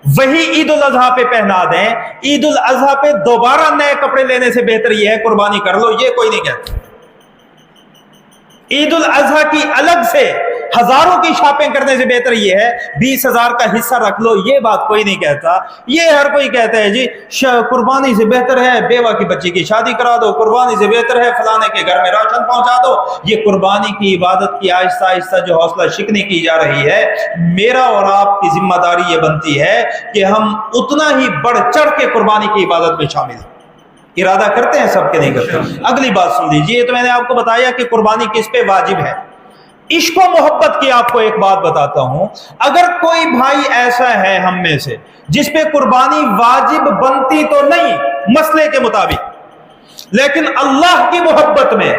वही ईद उल अजहा पे पहना दें। ईद उल अजहा पे दोबारा नए कपड़े लेने से बेहतर यह है कुर्बानी कर लो, ये कोई नहीं कहता। ईद उल अजहा की अलग से हजारों की शॉपिंग करने से बेहतर यह है 20,000 का हिस्सा रख लो, ये बात कोई नहीं कहता। ये हर कोई कहता है जी कुर्बानी से बेहतर है बेवा की बच्ची की शादी करा दो, कुर्बानी से बेहतर है फलाने के घर में राशन पहुंचा दो। ये कुर्बानी की इबादत की आहिस्ता आहिस्ता जो हौसला शिकनी की जा रही है, मेरा और आपकी जिम्मेदारी ये बनती है कि हम उतना ही बढ़ चढ़ के कुर्बानी की इबादत में शामिल हैं। इरादा करते हैं सबके, नहीं करते। अगली बात सुन लीजिए, तो मैंने आपको बताया कि कुर्बानी किस पे वाजिब है। इश्क व मोहब्बत की आपको एक बात बताता हूं, अगर कोई भाई ऐसा है हम में से जिस पे कुर्बानी वाजिब बनती तो नहीं मसले के मुताबिक, लेकिन अल्लाह की मोहब्बत में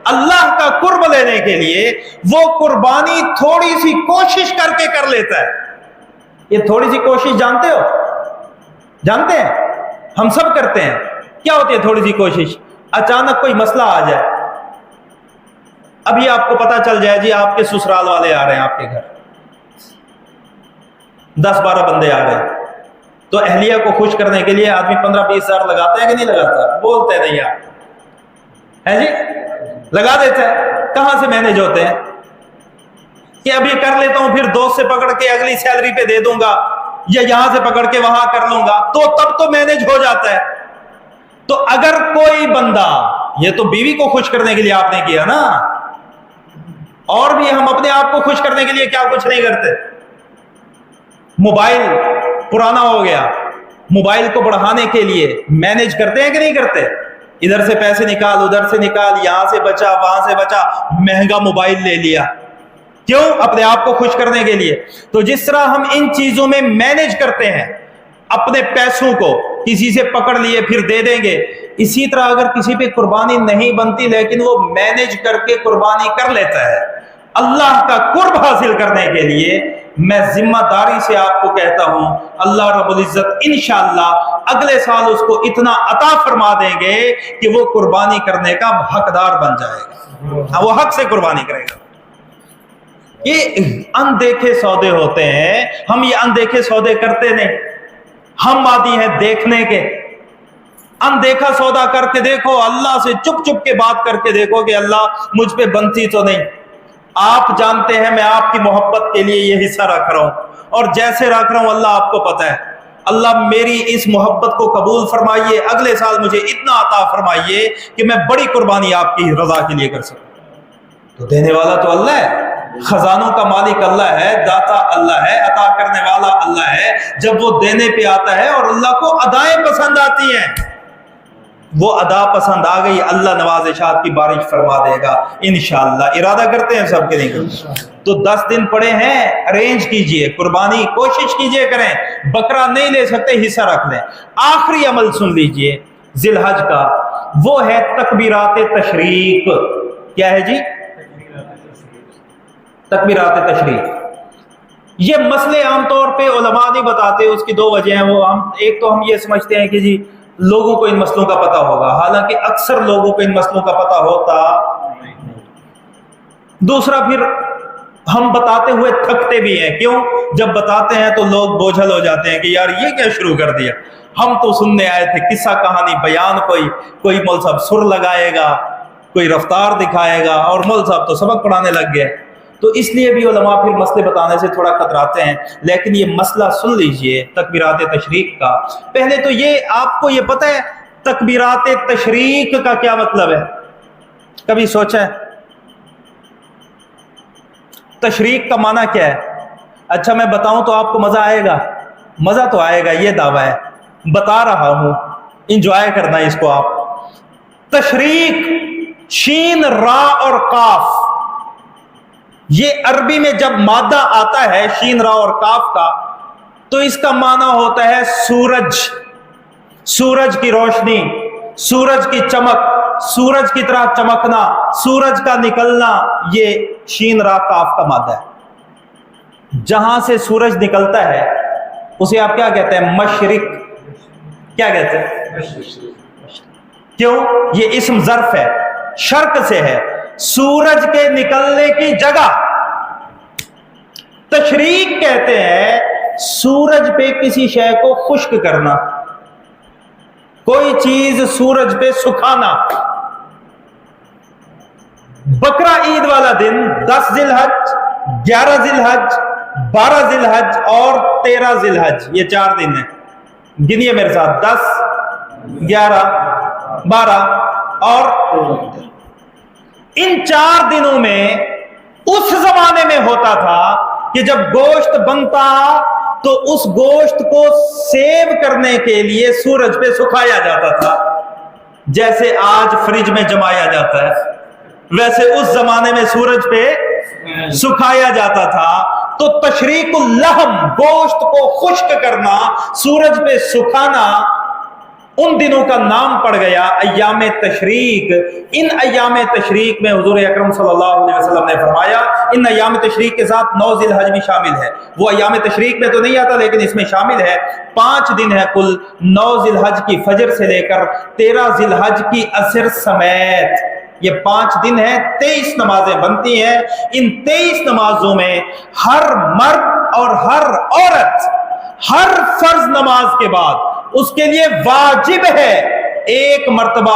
अल्लाह का कुर्ब लेने के लिए वो कुर्बानी थोड़ी सी कोशिश करके कर लेता है। ये थोड़ी सी कोशिश जानते हो? जानते हैं? हम सब करते हैं। क्या होती है थोड़ी सी कोशिश? अचानक कोई मसला आ जाए, अभी आपको पता चल जाए जी आपके ससुराल वाले आ रहे हैं आपके घर, 10-12 बंदे आ रहे हैं, तो अहलिया को खुश करने के लिए आदमी 15-20 हजार लगाता है कि नहीं लगाता? बोलते हैं नहीं आप, है जी, लगा देते हैं। कहां से मैनेज होते हैं कि अभी कर लेता हूं, फिर दोस्त से पकड़ के अगली सैलरी पे दे दूंगा या यहां से पकड़ के वहां कर लूंगा, तो तब तो मैनेज हो जाता है। तो अगर कोई बंदा, ये तो बीवी को खुश करने के लिए आपने किया ना, और भी हम अपने आप को खुश करने के लिए क्या कुछ नहीं करते। मोबाइल पुराना हो गया, मोबाइल को बढ़ाने के लिए मैनेज करते हैं कि नहीं करते? इधर से पैसे निकाल, उधर से निकाल, यहां से बचा, वहां से बचा, महंगा मोबाइल ले लिया। क्यों? अपने आप को खुश करने के लिए। तो जिस तरह हम इन चीजों में मैनेज करते हैं अपने पैसों को, किसी से पकड़ लिए फिर दे देंगे, इसी तरह अगर किसी पे कुर्बानी नहीं बनती लेकिन वो मैनेज करके कुर्बानी कर लेता है अल्लाह का कुर्ब हासिल करने के लिए, मैं जिम्मेदारी से आपको कहता हूं अल्लाह रब्बुल इज्जत इंशाअल्लाह अगले साल उसको इतना अता फरमा देंगे कि वो कुर्बानी करने का हकदार बन जाएगा, वो हक से कुर्बानी करेगा। ये अनदेखे सौदे होते हैं, हम ये अनदेखे सौदे करते नहीं, हम आदि हैं देखने के। अनदेखा सौदा करके देखो, अल्लाह से चुप चुप के बात करके देखो कि अल्लाह मुझ पे बनती तो नहीं। आप जानते हैं मैं आपकी मोहब्बत के लिए ये हिस्सा रख रहा हूं, और जैसे रख रहा हूं अल्लाह आपको पता है। अल्लाह मेरी इस मोहब्बत को कबूल फरमाइए, अगले साल मुझे इतना अता फरमाइए कि मैं बड़ी कुर्बानी आपकी रजा के लिए कर सकूं। तो देने वाला तो अल्लाह है, खजानों का मालिक अल्लाह है, दाता अल्लाह है, अता करने वाला अल्लाह है। जब वो देने पे आता है और अल्लाह को अदाएं पसंद आती हैं, وہ ادا پسند آ گئی، اللہ نوازشات کی بارش فرما دے گا انشاءاللہ۔ ارادہ کرتے ہیں سب کے لیے؟ تو 10 دن پڑے ہیں، ارینج کیجئے، قربانی کوشش کیجئے کریں، بکرا نہیں لے سکتے حصہ رکھ لیں۔ آخری عمل سن لیجئے ذی الحج کا، وہ ہے تکبیرات تشریق۔ کیا ہے جی؟ تکبیرات تشریق۔ یہ مسئلے عام طور پہ علماء نہیں بتاتے، اس کی 2 وجہ ہیں۔ وہ ایک تو ہم یہ سمجھتے ہیں کہ جی لوگوں کو ان مسئلوں کا پتہ ہوگا، حالانکہ اکثر لوگوں کو ان مسئلوں کا پتہ ہوتا نہیں۔ دوسرا پھر ہم بتاتے ہوئے تھکتے بھی ہیں، کیوں؟ جب بتاتے ہیں تو لوگ بوجھل ہو جاتے ہیں کہ یار یہ کیا شروع کر دیا، ہم تو سننے آئے تھے قصہ کہانی بیان، کوئی مول صاحب سر لگائے گا، کوئی رفتار دکھائے گا، اور مول صاحب تو سبق پڑھانے لگ گئے۔ تو اس لیے بھی علماء پھر مسئلے بتانے سے تھوڑا کتراتے ہیں، لیکن یہ مسئلہ سن لیجئے تکبیرات تشریق کا۔ پہلے تو یہ آپ کو یہ پتہ ہے تکبیرات تشریق کا کیا مطلب ہے؟ کبھی سوچا ہے تشریق کا معنی کیا ہے؟ اچھا میں بتاؤں تو آپ کو مزہ آئے گا؟ مزہ تو آئے گا، یہ دعویٰ ہے، بتا رہا ہوں، انجوائے کرنا ہے اس کو آپ۔ تشریق، شین، را اور قاف، یہ عربی میں جب مادہ آتا ہے شین، را اور کاف کا، تو اس کا معنی ہوتا ہے سورج، سورج کی روشنی، سورج کی چمک، سورج کی طرح چمکنا، سورج کا نکلنا، یہ شین، را، کاف کا مادہ ہے۔ جہاں سے سورج نکلتا ہے اسے آپ کیا کہتے ہیں؟ مشرق۔ کیا کہتے ہیں؟ کیوں؟ یہ اسم ظرف ہے، شرق سے ہے، سورج کے نکلنے کی جگہ۔ تشریق کہتے ہیں سورج پہ کسی شے کو خشک کرنا، کوئی چیز سورج پہ سکھانا۔ بقرہ عید والا دن 10 ذی الحج، 11 ذی الحج، 12 ذی الحج اور 13 ذی الحج، یہ 4 دن ہیں۔ گنیے میرے ساتھ، 10، 11، 12 اور ان 4 دنوں میں اس زمانے میں ہوتا تھا کہ جب گوشت بنتا تو اس گوشت کو سیو کرنے کے لیے سورج پہ سکھایا جاتا تھا، جیسے آج فریج میں جمایا جاتا ہے، ویسے اس زمانے میں سورج پہ سکھایا جاتا تھا۔ تو تشریق اللحم، گوشت کو خشک کرنا، سورج پہ سکھانا، ان دنوں کا نام پڑ گیا ایام تشریق۔ ان ایام تشریق میں حضور اکرم صلی اللہ علیہ وسلم نے فرمایا، ان ایام تشریق کے ساتھ 9 ذی الحج بھی شامل ہے۔ وہ ایام تشریق میں تو نہیں آتا لیکن اس میں شامل ہے۔ 5 دن ہے کل، 9 ذی الحج کی فجر سے لے کر 13 ذی الحج کی عصر سمیت، یہ 5 دن ہیں، 23 نمازیں بنتی ہیں۔ ان 23 نمازوں میں ہر مرد اور ہر عورت ہر فرض نماز کے بعد اس کے لیے واجب ہے، ایک مرتبہ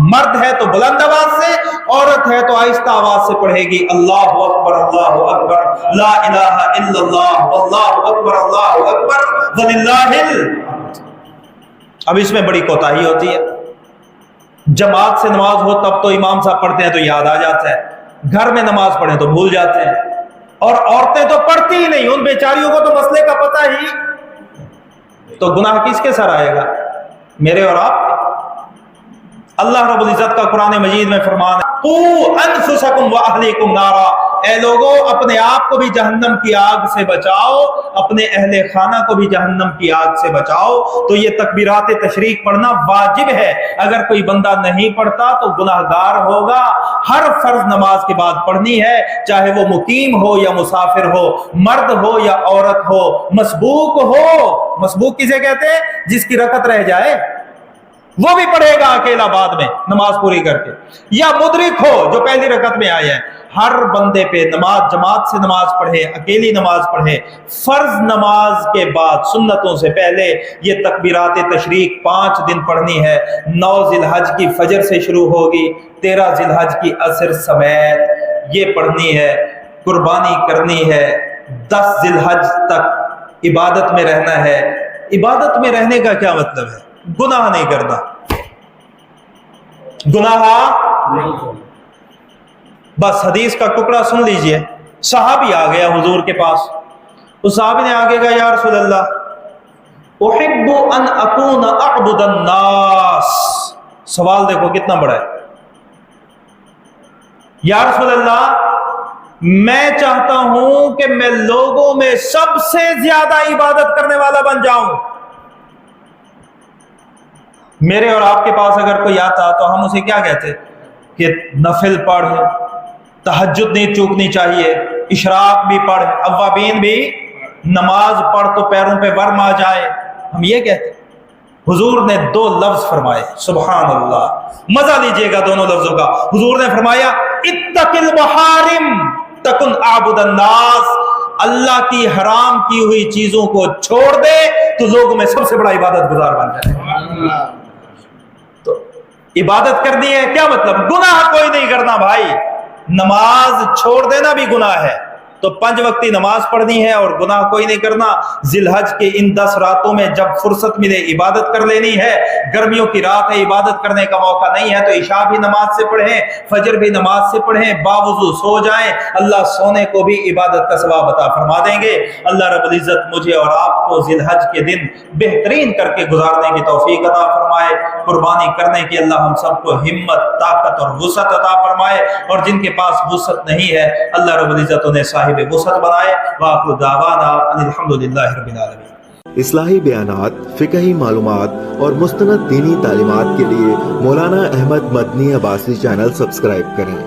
مرد ہے تو بلند آواز سے، عورت ہے تو آہستہ آواز سے پڑھے گی، اللہ اکبر اللہ اکبر لا الہ الا اللہ واللہ اکبر اللہ اکبر وللہ الحمد۔ اب اس میں بڑی کوتاہی ہوتی ہے، جماعت سے نماز ہو تب تو امام صاحب پڑھتے ہیں تو یاد آ جاتا ہے، گھر میں نماز پڑھیں تو بھول جاتے ہیں، اور عورتیں تو پڑھتی ہی نہیں، ان بیچاریوں کو تو مسئلے کا پتہ ہی، تو گناہ کس کے سر آئے گا؟ میرے اور آپ کے۔ اللہ رب العزت کا قرآن مجید میں فرمان ہے، قُوا أَنفُسَكُمْ وَأَهْلِيكُمْ نَارًا، اے لوگو اپنے آپ کو بھی جہنم کی آگ سے بچاؤ، اپنے اہل خانہ کو بھی جہنم کی آگ سے بچاؤ۔ تو یہ تکبیرات تشریق پڑھنا واجب ہے، اگر کوئی بندہ نہیں پڑھتا تو گناہگار ہوگا۔ ہر فرض نماز کے بعد پڑھنی ہے، چاہے وہ مقیم ہو یا مسافر ہو، مرد ہو یا عورت ہو، مسبوق ہو۔ مسبوق کسے کہتے ہیں؟ جس کی رکعت رہ جائے وہ بھی پڑھے گا اکیلا بعد میں نماز پوری کر کے، یا مدرک ہو جو پہلی رکعت میں آیا ہے۔ ہر بندے پہ نماز، جماعت سے نماز پڑھے، اکیلی نماز پڑھے، فرض نماز کے بعد سنتوں سے پہلے یہ تکبیرات تشریق 5 دن پڑھنی ہے۔ 9 ذی الحج کی فجر سے شروع ہوگی، 13 ذی الحج کی عصر سمیت یہ پڑھنی ہے، قربانی کرنی ہے۔ 10 ذی الحج تک عبادت میں رہنا ہے۔ عبادت میں رہنے کا کیا مطلب ہے؟ گناہ نہیں کرنا، گناہ نہیں۔ بس حدیث کا ٹکڑا سن لیجئے، صحابی آ گیا حضور کے پاس، اس صحابی نے آگے کہا، یا رسول اللہ احب ان اکون اعبد الناس، सवाल देखो कितना बड़ा है। या रसूल अल्लाह, मैं चाहता हूं कि मैं लोगों में सबसे ज्यादा इबादत करने वाला बन जाऊं। मेरे और आपके पास अगर कोई आता तो हम उसे क्या कहते कि नफिल पढ़, तहज्जुद नहीं चूकनी चाहिए, इशराक भी पढ़, अव्वाबीन भी नमाज पढ़ तो पैरों पे वर्म आ जाए, हम ये कहते। हुजूर ने दो लफ्ज फरमाए, सुभान अल्लाह, मजा लीजिएगा दोनों लफ्जों का। हुजूर ने फरमाया इत्तकिल महारिम तकुन आबुदन नास, अल्लाह की हराम की हुई चीजों को छोड़ दे तो लोगों में सबसे बड़ा इबादत गुजार बन जाए। तो इबादत करनी है, क्या मतलब? गुनाह कोई नहीं करना भाई, नमाज छोड़ देना भी गुनाह है, तो 5 वक्ती नमाज पढ़नी है और गुनाह कोई नहीं करना। जिलहज के इन 10 रातों में जब फुर्सत मिले इबादत कर लेनी है। गर्मियों की रात है, इबादत करने का मौका नहीं है तो इशा भी नमाज से पढ़ें, फजर भी नमाज से पढ़ें, बावजू सो जाएं, अल्लाह सोने को भी इबादत का सवाब अता फरमा देंगे। अल्लाह रब्बुल इज्जत मुझे और आपको जिलहज के दिन बेहतरीन करके गुजारने की तौफीक अता फरमाए। कुर्बानी करने की अल्लाह हम सबको हिम्मत, ताकत और वुसअत अता फरमाए, और जिनके पास वुसअत नहीं है अल्लाह रब्बुल इज्जत उन्हें साहिब वुसअत बनाए। वाखिरु दावाना अल्हम्दुलिल्लाहि रब्बिल आलमीन। इस्लाही बयानात, फ़िक़ही मालूमात और मुस्तनद दीनी तालीमात के लिए मौलाना अहमद मदनी अब्बासी चैनल सब्सक्राइब करें।